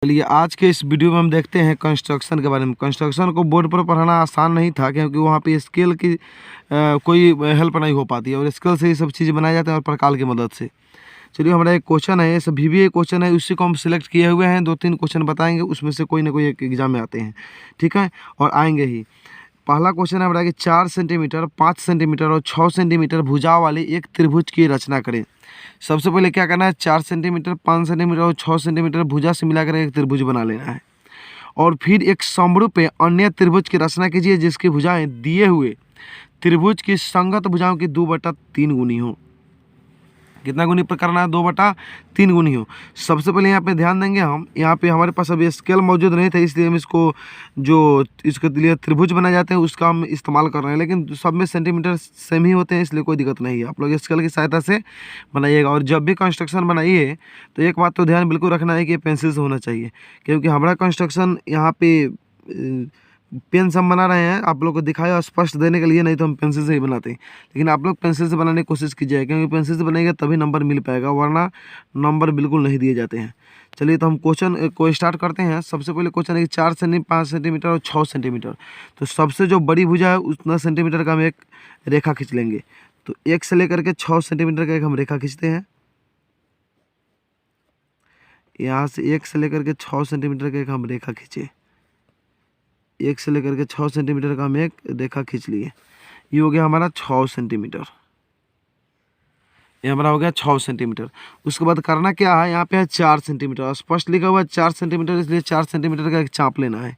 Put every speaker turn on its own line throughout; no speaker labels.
चलिए आज के इस वीडियो में हम देखते हैं कंस्ट्रक्शन के बारे में। कंस्ट्रक्शन को बोर्ड पर पढ़ाना आसान नहीं था क्योंकि वहाँ पे स्केल की कोई हेल्प नहीं हो पाती है और स्केल से ये सब चीज़ें बनाई जाती हैं और प्रकार की मदद से। चलिए हमारा एक क्वेश्चन है, सब VBA क्वेश्चन है, उसी को हम सिलेक्ट किए हुए हैं। 2-3 क्वेश्चन बताएंगे, उसमें से कोई ना कोई एक एग्जाम में आते हैं, ठीक है, और आएंगे ही। पहला क्वेश्चन है हमारा कि 4 सेंटीमीटर, 5 सेंटीमीटर और 6 सेंटीमीटर भुजा वाली एक त्रिभुज की रचना करें। सबसे पहले क्या करना है, 4 सेंटीमीटर, 5 सेंटीमीटर और 6 सेंटीमीटर भुजा से मिलाकर एक त्रिभुज बना लेना है और फिर एक समरूप अन्य त्रिभुज की रचना कीजिए जिसकी भुजाएं दिए हुए त्रिभुज की संगत भुजाओं की 2/3 गुनी हो। कितना गुनी पर करना है? 2/3 गुनी हो। सबसे पहले यहाँ पे ध्यान देंगे हम, यहाँ पे हमारे पास अभी स्केल मौजूद नहीं था, इसलिए हम इसको जो इसके लिए त्रिभुज बनाए जाते हैं उसका हम इस्तेमाल कर रहे हैं, लेकिन सब में सेंटीमीटर सेम ही होते हैं, इसलिए कोई दिक्कत नहीं है। आप लोग स्केल की सहायता से बनाइएगा और जब भी कंस्ट्रक्शन बनाइए तो एक बात तो ध्यान बिल्कुल रखना है कि पेंसिल से होना चाहिए, क्योंकि हमारा कंस्ट्रक्शन यहाँ पे पेन से हम बना रहे हैं, आप लोग को दिखाया स्पष्ट देने के लिए, नहीं तो हम पेंसिल से ही बनाते हैं। लेकिन आप लोग पेंसिल से बनाने की कोशिश कीजिए, क्योंकि पेंसिल से बनाएंगे तभी नंबर मिल पाएगा, वरना नंबर बिल्कुल नहीं दिए जाते हैं। चलिए तो हम क्वेश्चन को स्टार्ट करते हैं। सबसे पहले क्वेश्चन है कि 4 सेंटीमीटर, 5 सेंटीमीटर और 6 सेंटीमीटर। तो सबसे जो बड़ी भुजा है उतना सेंटीमीटर का हम एक रेखा खींच लेंगे। तो 1 से लेकर के 6 सेंटीमीटर का एक हम रेखा खींचते हैं। यहाँ से 1 से लेकर के 6 सेंटीमीटर का एक हम रेखा खींचे, 1 से लेकर के 6 सेंटीमीटर का हम एक रेखा खींच लिए। ये हो गया हमारा 6 सेंटीमीटर, ये हमारा हो गया 6 सेंटीमीटर। उसके बाद करना क्या है, यहाँ पे है 4 सेंटीमीटर, स्पष्ट लिखा हुआ है 4 सेंटीमीटर, इसलिए 4 सेंटीमीटर का एक चाप लेना है।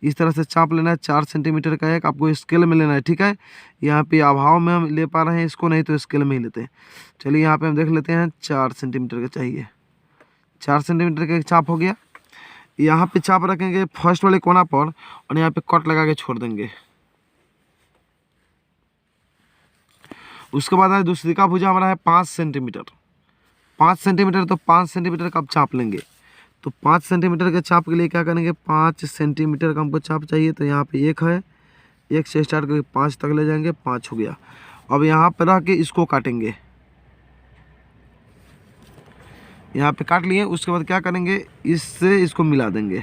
इस तरह से चाप लेना है 4 सेंटीमीटर का एक, आपको स्केल में लेना है, ठीक है। यहाँ पे अभाव में हम ले पा रहे हैं इसको, नहीं तो स्केल में ही लेते हैं। चलिए यहाँ पे हम देख लेते हैं 4 सेंटीमीटर का चाहिए, 4 सेंटीमीटर का एक चाप हो गया। यहाँ पे चाप रखेंगे फर्स्ट वाले कोना पर और यहाँ पे कट लगा के छोड़ देंगे। उसके बाद है दूसरी का भुजा हमारा है 5 सेंटीमीटर, 5 सेंटीमीटर, तो 5 सेंटीमीटर का आप चाप लेंगे। तो 5 सेंटीमीटर के चाप के लिए क्या करेंगे, 5 सेंटीमीटर का हमको चाप चाहिए। तो यहाँ पे 1 है, 1 से स्टार्ट करके 5 तक ले जाएंगे, 5 हो गया। अब यहाँ पर रख के इसको काटेंगे, यहाँ पे काट लिए। उसके बाद क्या करेंगे, इससे इसको मिला देंगे।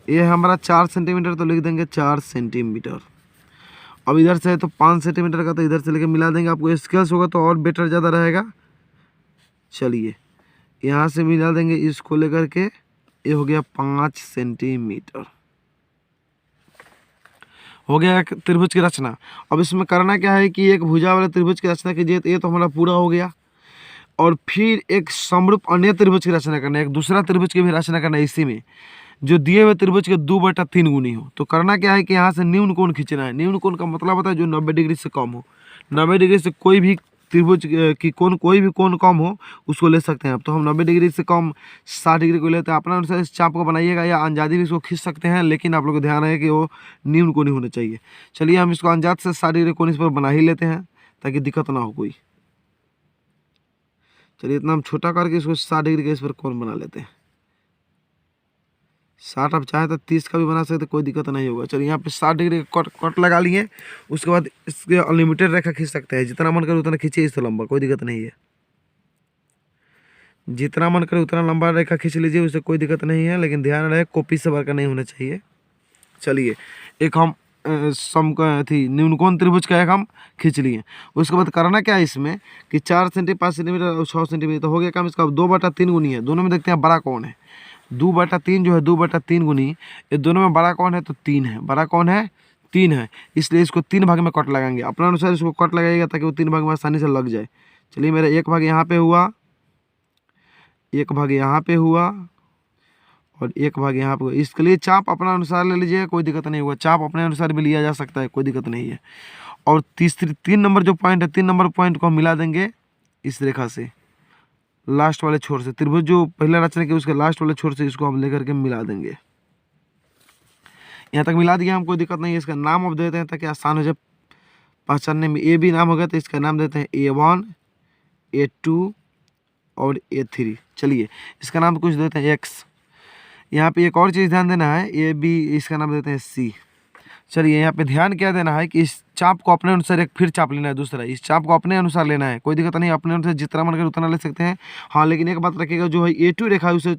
ये हमारा 4 सेंटीमीटर, तो लिख देंगे 4 सेंटीमीटर। अब इधर से है तो 5 सेंटीमीटर का, तो इधर से लेके मिला देंगे। आपको स्केल्स होगा तो और बेटर ज़्यादा रहेगा। चलिए यहाँ से मिला देंगे इसको लेकर के, ये हो गया 5 सेंटीमीटर, हो गया एक त्रिभुज की रचना। अब इसमें करना क्या है कि एक भुजा वाले त्रिभुज की रचना कीजिए, तो ये तो हमारा पूरा हो गया। और फिर एक समरूप अन्य त्रिभुज की रचना करना है, एक दूसरा त्रिभुज की भी रचना करना है इसी में, जो दिए हुए त्रिभुज के 2/3 गुनी हो। तो करना क्या है कि यहाँ से न्यून कोण खींचना है। न्यून कोण का मतलब होता है जो 90 डिग्री से कम हो। 90 डिग्री से कोई भी त्रिभुज की कोण, कोई भी कोण कम हो उसको ले सकते हैं आप। तो हम 90 डिग्री से कम 60 डिग्री को लेते हैं। अपना अनुसार इस चाप को बनाइएगा या अंजादी भी इसको खींच सकते हैं, लेकिन आप लोग को ध्यान है कि वो न्यून कोणी होना चाहिए। चलिए हम इसको अंजाद से 60 डिग्री कोण इस पर बना ही लेते हैं ताकि दिक्कत ना हो कोई। चलिए इतना हम छोटा करके इसको 60 डिग्री का इस पर कोण बना लेते हैं। 60 आप चाहे तो 30 का भी बना सकते, कोई दिक्कत नहीं होगा। चलिए यहाँ पे 60 डिग्री का कट लगा लिए। उसके बाद इसके अनलिमिटेड रेखा खींच सकते हैं, जितना मन करे उतना खींचिए इससे लंबा, कोई दिक्कत नहीं है। जितना मन करे उतना लंबा रेखा खींच लीजिए, उससे कोई दिक्कत नहीं है, लेकिन ध्यान रहे कॉपी से भर का नहीं होना चाहिए। चलिए एक हम न्यूनकोण त्रिभुज का एक हम खींच लिए। उसके बाद करना क्या है इसमें कि 4 सेंटीमीटर, 5 सेंटीमीटर और 6 सेंटीमीटर हो गया काम। इसका 2/3 गुनी है, दोनों में देखते हैं बड़ा कौन है। 2/3 जो है 2/3 गुनी, ये दोनों में बड़ा कौन है तो 3 है, बड़ा कौन है 3 है, इसलिए इसको 3 भाग में कट लगाएंगे। अपना अनुसार इसको कट लगाइएगा ताकि वो 3 भाग में आसानी से लग जाए। चलिए मेरा 1 भाग यहाँ पे हुआ, 1 भाग यहाँ पे हुआ और 1 भाग यहाँ पे हुआ। इसके लिए चाप अपना अनुसार ले लीजिए, कोई दिक्कत नहीं होगा। चाप अपने अनुसार भी लिया जा सकता है, कोई दिक्कत नहीं है। और 3 नंबर जो पॉइंट है, 3 नंबर पॉइंट को हम मिला देंगे इस रेखा से, लास्ट वाले छोर से। त्रिभुज जो पहला रचना किया उसके लास्ट वाले छोर से इसको हम लेकर के मिला देंगे। यहाँ तक मिला दिया हम, कोई दिक्कत नहीं है। इसका नाम अब देते हैं ताकि आसान हो जाए पहचानने में। ए भी नाम हो गया तो इसका नाम देते हैं A1, A2 और A3। चलिए इसका नाम कुछ देते हैं X। यहाँ पे एक और चीज़ ध्यान देना है, AB इसका नाम देते हैं C। चलिए यहाँ पे ध्यान क्या देना है कि इस चाप को अपने अनुसार एक फिर चाप लेना है दूसरा, इस चाप को अपने अनुसार लेना है, कोई दिक्कत नहीं, अपने अनुसार जितना मन करे उतना ले सकते हैं। हाँ लेकिन एक बात रखिएगा, जो है A2 रेखा है उससे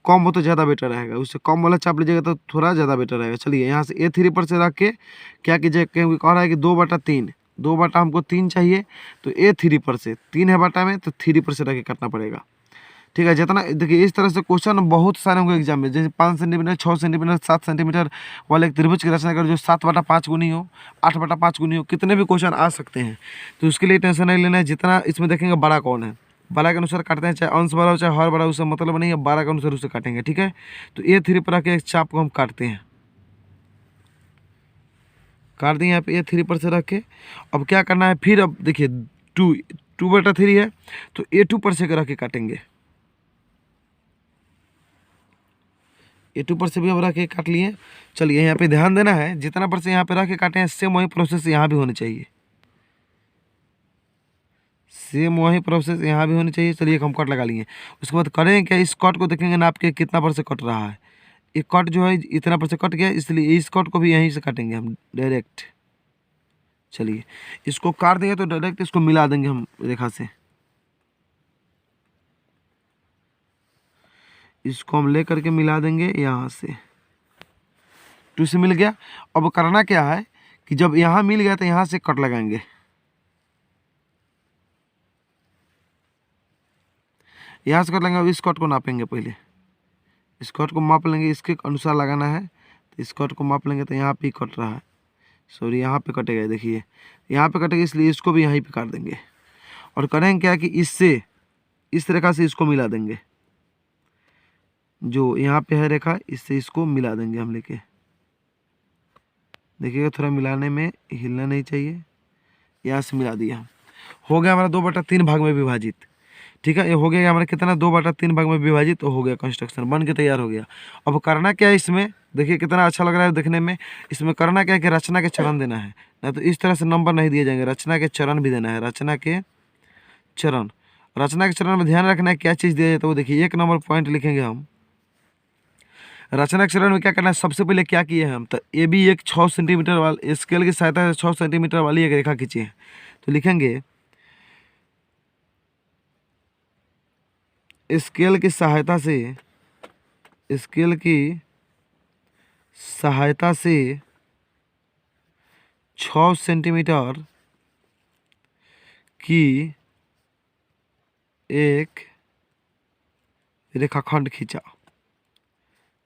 कम हो तो ज़्यादा बेटर रहेगा, उससे कम वाला चाप लीजिएगा तो थोड़ा ज़्यादा बेटर रहेगा। चलिए यहाँ से A3 पर से रख के क्या कीजिए, क्योंकि कह रहा है कि 2/3, 2/, हमको 3 चाहिए, तो A3 पर से 3 है बटा में, तो 3 पर से रख के काटना पड़ेगा। ठीक है, जितना देखिए इस तरह से क्वेश्चन बहुत सारे होंगे एग्जाम में, जैसे 5 सेंटीमीटर, 6 सेंटीमीटर, 7 सेंटीमीटर वाले एक त्रिभुज की रचना कर जो 7/5 गुनी हो, 8/5 गुनी हो, कितने भी क्वेश्चन आ सकते हैं। तो उसके लिए टेंशन नहीं लेना है, जितना इसमें देखेंगे बड़ा कौन है, बड़ा के अनुसार काटते हैं, चाहे अंश बड़ा हो चाहे हर बड़ा, उससे मतलब नहीं है, 12 के अनुसार उसे काटेंगे। ठीक है, तो A3 पर आके एक चाप को हम काटते हैं, काट दिए यहाँ पे A3 पर से रख के। अब क्या करना है फिर, अब देखिए 2/3 है, तो A2 पर से रख के काटेंगे, A2 पर से भी हम रख के काट लिए। चलिए यहाँ पे ध्यान देना है, जितना पर से यहाँ पे रख के काटे हैं सेम वही प्रोसेस यहाँ भी होनी चाहिए, सेम वही प्रोसेस यहाँ भी होनी चाहिए। चलिए एक हम कट लगा लिए, उसके बाद करेंगे क्या, इस कट को देखेंगे नाप के कितना पर से कट रहा है, ये कट जो है इतना पर से कट गया, इसलिए इस कट को भी यहीं से काटेंगे हम डायरेक्ट। चलिए इसको काट देंगे तो डायरेक्ट इसको मिला देंगे हम रेखा से, इसको हम ले करके मिला देंगे यहाँ से, 2 से मिल गया। अब करना क्या है कि जब यहाँ मिल गया तो यहाँ से कट लगाएंगे, यहाँ से कट लगाएंगे। अब इस कट को नापेंगे, पहले इस कट को माप लेंगे, इसके अनुसार लगाना है, तो इस कट को माप लेंगे, तो यहाँ पे ही कट रहा है, सॉरी यहाँ पे कटेगा, देखिए यहाँ पे कटेगा, इसलिए इसको भी यहीं पे काट देंगे। और करेंगे क्या कि इससे इस रेखा से इसको मिला देंगे, जो यहाँ पे है रेखा, इससे इसको मिला देंगे हम लेके, देखिएगा थोड़ा मिलाने में हिलना नहीं चाहिए, यहाँ से मिला दिया हम, हो गया हमारा 2/3 भाग में विभाजित। ठीक है, ये हो गया हमारा कितना, 2/3 भाग में विभाजित, तो हो गया, कंस्ट्रक्शन बन के तैयार हो गया। अब करना क्या है इसमें, देखिए कितना अच्छा लग रहा है देखने में। इसमें करना क्या है कि रचना के चरण देना है, ना तो इस तरह से नंबर नहीं दिए जाएंगे, रचना के चरण भी देना है, रचना के चरण। रचना के चरण में ध्यान रखना है क्या चीज़ दिया जाए, तो वो देखिए 1 नंबर पॉइंट लिखेंगे हम। रचना के चरण में क्या करना है, सबसे पहले क्या किए हैं हम, तो ये भी एक 6 सेंटीमीटर वाली स्केल की सहायता से 6 सेंटीमीटर वाली एक रेखा खींची है, तो लिखेंगे स्केल की सहायता से, स्केल की सहायता से 6 सेंटीमीटर की एक रेखाखंड खींचा,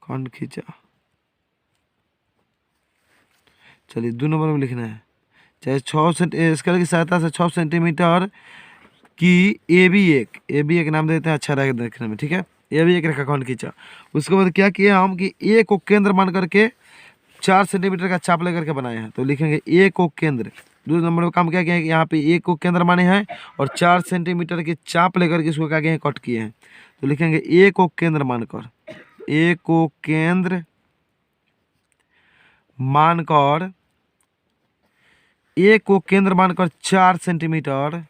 खंड खींचा। चलिए 2 नंबर में लिखना है, चाहे 6 स्केल की सहायता से 6 सेंटीमीटर की ए बी एक नाम देते हैं, अच्छा रहेगा देखने में। ठीक है, ए भी एक रेखाखंड खींचा। उसके बाद क्या किया हम कि ए को केंद्र मान करके 4 सेंटीमीटर का चाप लेकर के बनाए हैं, तो लिखेंगे ए को केंद्र। दूसरे नंबर में काम क्या किया है कि यहाँ पे ए को केंद्र माने हैं और 4 सेंटीमीटर के चाप लेकर के इसको क्या किए हैं, कट किए हैं, तो लिखेंगे ए को केंद्र मानकर, ए को केंद्र मानकर, ए को केंद्र मानकर 4 सेंटीमीटर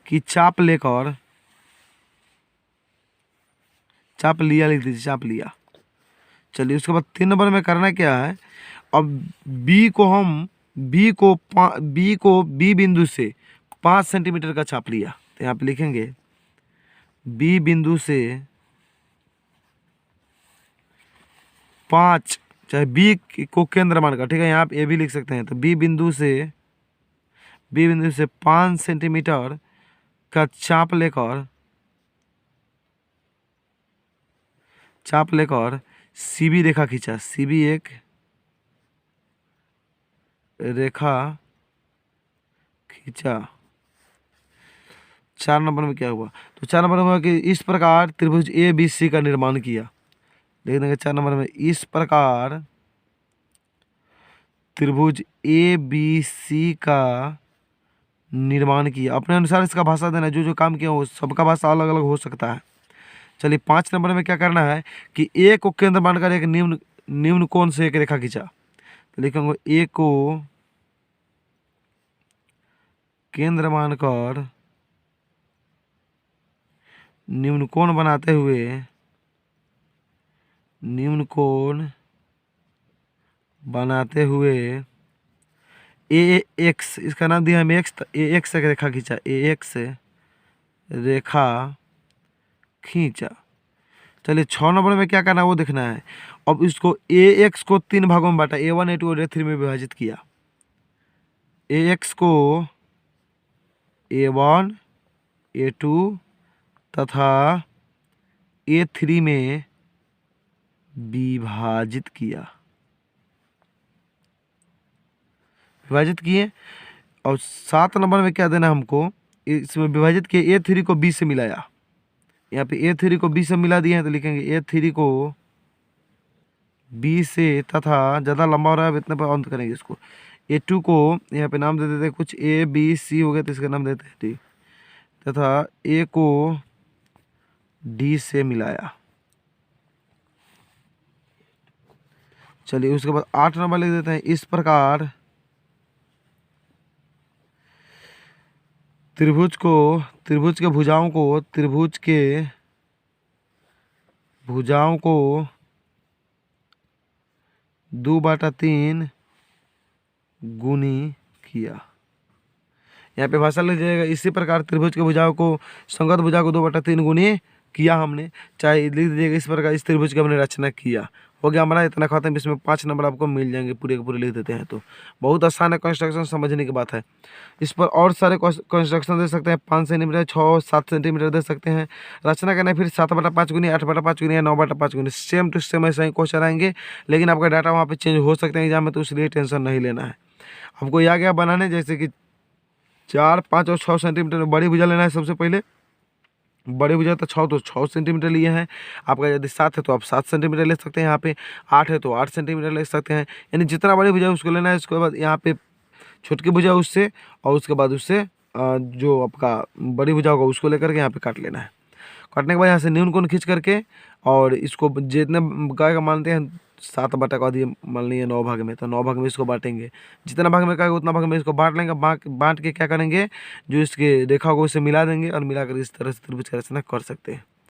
की चाप लेकर, चाप लिया लिख दीजिए, चाप लिया। चलिए उसके बाद 3 नंबर में करना क्या है, अब बी को हम बी बिंदु से 5 सेंटीमीटर का चाप लिया, तो यहाँ पे लिखेंगे बी बिंदु से 5, चाहे बी को केंद्र मानकर, ठीक है, यहाँ पे ए भी लिख सकते हैं, तो बी बिंदु से 5 सेंटीमीटर का चाप लेकर सीबी रेखा खींचा, सीबी एक रेखा खींचा। 4 नंबर में क्या हुआ, तो 4 नंबर में हुआ कि इस प्रकार त्रिभुज ए बी सी का निर्माण किया, देख देंगे 4 नंबर में, इस प्रकार त्रिभुज ए बी सी का निर्माण किया। अपने अनुसार इसका भाषा देना, जो जो काम किया वो सबका भाषा अलग अलग हो सकता है। चलिए 5 नंबर में क्या करना है कि ए को केंद्र मानकर एक निम्न कोण से एक रेखा खींचा, तो लिखेंगे ए को केंद्र मानकर निम्न कोण बनाते हुए, निम्न कोण बनाते हुए ए एक्स, इसका नाम दिया हम एक्स, ए एक्स से रेखा खींचा, ए एक्स से रेखा खींचा। चलिए 6 नंबर में क्या करना है वो देखना है। अब इसको ए एक्स को 3 भागों में बांटा, A1 A2 और A3 में विभाजित किया। ए एक्स को A1 A2 तथा A3 में विभाजित किया, विभाजित किए। और 7 नंबर में क्या देना हमको, इसमें विभाजित किए, A3 को B से मिलाया। यहाँ पे A3 को B से मिला दिए हैं तो लिखेंगे A3 को B से, तथा ज़्यादा लंबा हो रहा है इतने पर अंत करेंगे इसको। A2 को यहाँ पे नाम दे देते हैं, कुछ A B C हो गया तो इसका नाम देते हैं D, तथा A को D से मिलाया। चलिए उसके बाद 8 नंबर लिख देते हैं। इस प्रकार त्रिभुज के भुजाओं को 2/3 गुनी किया। यहाँ पे भाषा लिख जाएगा, इसी प्रकार त्रिभुज के भुजाओं को, संगत भुजा को 2/3 गुनी किया हमने, चाहे लिख दीजिएगा इस प्रकार इस त्रिभुज की हमने रचना किया। हो गया हमारा इतना खत्म। इसमें 5 नंबर आपको मिल जाएंगे, पूरे के पूरे लिख देते हैं तो बहुत आसान है कंस्ट्रक्शन, समझने की बात है। इस पर और सारे कंस्ट्रक्शन दे सकते हैं, 5 सेंटीमीटर, 6-7 सेंटीमीटर दे सकते हैं। रचना करना है फिर 7/5 गुनी, 8/5 गुनी या 9/5 गुनी, सेम टू सेम ऐसा ही क्वेश्चन आएंगे, लेकिन आपका डाटा वहाँ पे चेंज हो सकते हैं एग्जाम में, तो इसलिए टेंशन नहीं लेना है। आपको यह क्या बनाने, जैसे कि 4, 5 और 6 सेंटीमीटर बड़ी भुजा लेना है। सबसे पहले बड़ी भुजा तो 6 सेंटीमीटर लिए हैं। आपका यदि 7 है तो आप 7 सेंटीमीटर ले सकते हैं। यहाँ पे 8 है तो 8 सेंटीमीटर ले सकते हैं, यानी जितना बड़ी भुजा है उसको लेना है। उसके बाद यहाँ पे छोटकी भुजा उससे, और उसके बाद उससे जो आपका बड़ी भुजा होगा उसको लेकर के यहाँ पे काट लेना है। काटने के बाद यहाँ से न्यून कोण खींच करके, और इसको जितने गाय का मानते हैं 7 बटा का दिए, मान लीजिए 9 भाग में, तो 9 भाग में इसको बांटेंगे। जितना भाग में कहेगा उतना भाग में इसको बांट लेंगे। बांट के क्या करेंगे, जो इसके रेखा को उसे मिला देंगे, और मिलाकर इस तरह से त्रिभुज की रचना कर सकते हैं।